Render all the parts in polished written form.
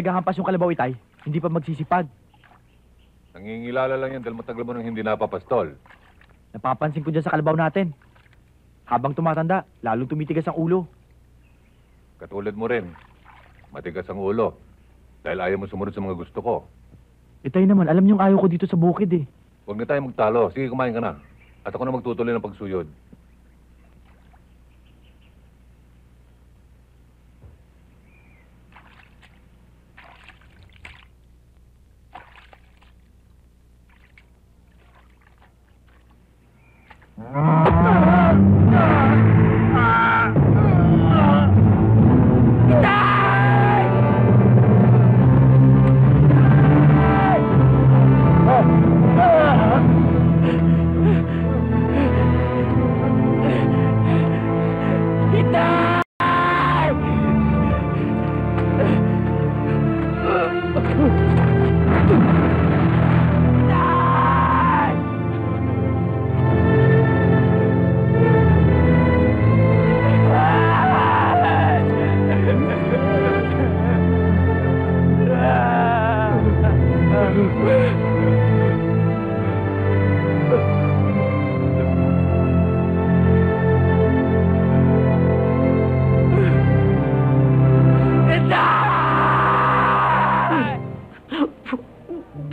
naghahampas yung kalabaw, Itay, hindi pa magsisipag. Nangingilala lang yan dahil matagal mo nang hindi napapastol. Napapansin ko dyan sa kalabaw natin. Habang tumatanda, lalong tumitigas ang ulo. Katulad mo rin. Matigas ang ulo. Dahil ayaw mo sumunod sa mga gusto ko. Itay naman, alam niyong ayaw ko dito sa bukid eh. Huwag na tayo magtalo. Sige, kumain ka na. At ako na magtutuloy ng pagsuyod.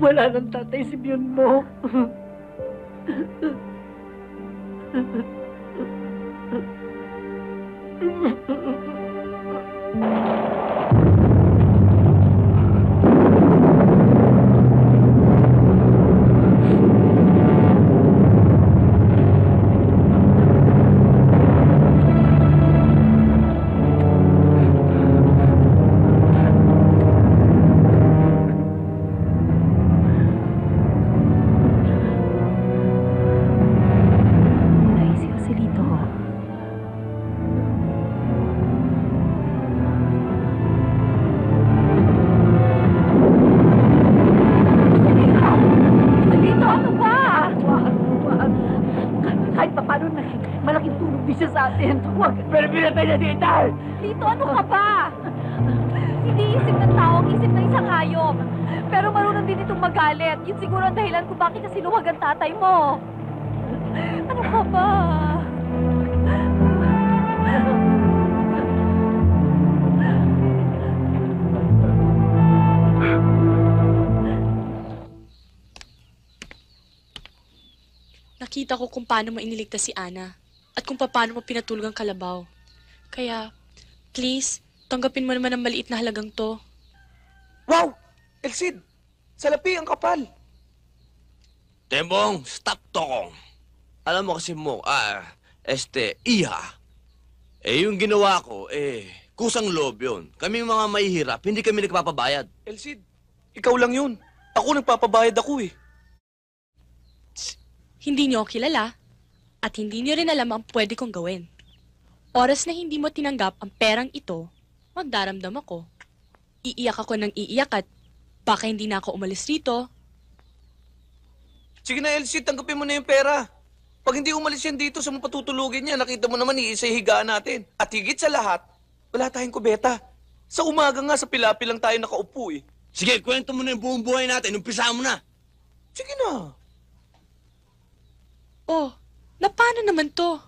Wala ng tatay si Bion mo. Pero pinatay na si Itay! Lito, ano ka ba? Hindi isip ng tao ang isip ng isang hayop. Pero marunong din itong magalit. Yun siguro ang dahilan kung bakit kasi luwag ang tatay mo. Ano ka ba? Nakita ko kung paano mo iniligtas si Ana. At kung paano mo pinatulog ang kalabaw. Kaya, please, tanggapin mo naman ang maliit na halagang to. Wow! Elsid! Salapi ang kapal! Tembong, stop tokong. Alam mo kasi mo, iha. Yung ginawa ko, kusang loob yun. Kaming mga mahihirap, hindi kami nagpapabayad. Elsid, ikaw lang yun. Ako nagpapabayad ako eh. Hindi niyo ako kilala. At hindi niyo rin alam ang pwede kong gawin. Oras na hindi mo tinanggap ang perang ito, magdaramdam ako. Iiyak ako ng iiyak at baka hindi na ako umalis rito. Sige na, Elsie, tanggapin mo na yung pera. Pag hindi umalis yan dito sa mga patutulugin niya, nakita mo naman iisa higaan natin. At higit sa lahat, wala tayong kubeta. Sa umaga nga, sa pilapi lang tayo nakaupo eh. Sige, kwento mo na yung buong buhay natin. Umpisa mo na. Sige na. Oh, na paano naman to?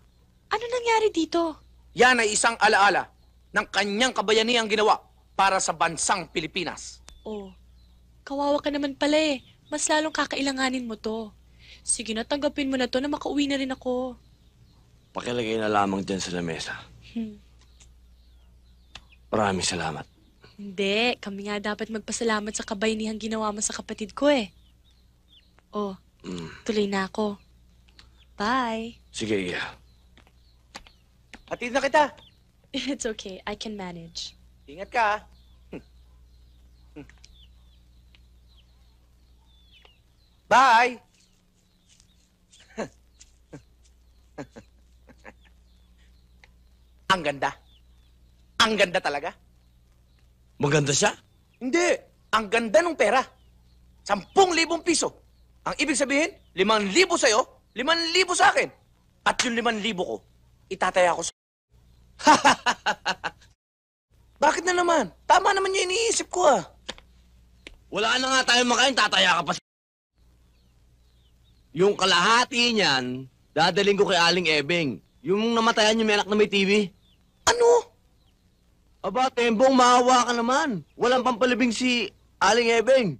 Ano nangyari dito? Yan ay isang alaala ng kanyang kabayaniang ginawa para sa bansang Pilipinas. Oh, kawawa ka naman pala eh. Mas lalong kakailanganin mo to. Sige na, tanggapin mo na to na makauwi na rin ako. Pakilagay na lamang dyan sa lamesa. Maraming salamat. Hindi, kami nga dapat magpasalamat sa kabayanihang ginawa mo sa kapatid ko eh. Oh, tuloy na ako. Bye. Sige, iya. Hatid na kita. It's okay, I can manage. Ingat ka. Bye! Ang ganda. Ang ganda talaga. Maganda siya? Hindi. Ang ganda ng pera. 10,000 piso. Ang ibig sabihin, 5,000 sa'yo, 5,000 sa akin. At yung 5,000 ko, itataya ko sa... Bakit na naman? Tama naman yung iniisip ko ah. Wala na nga tayong makain, tataya ka pa. Yung kalahati niyan, dadaling ko kay Aling Ebeng. Yung namatayan yung may anak na may TV. Ano? Aba, Tembong, maawa ka naman. Walang pampalibing si Aling Ebeng.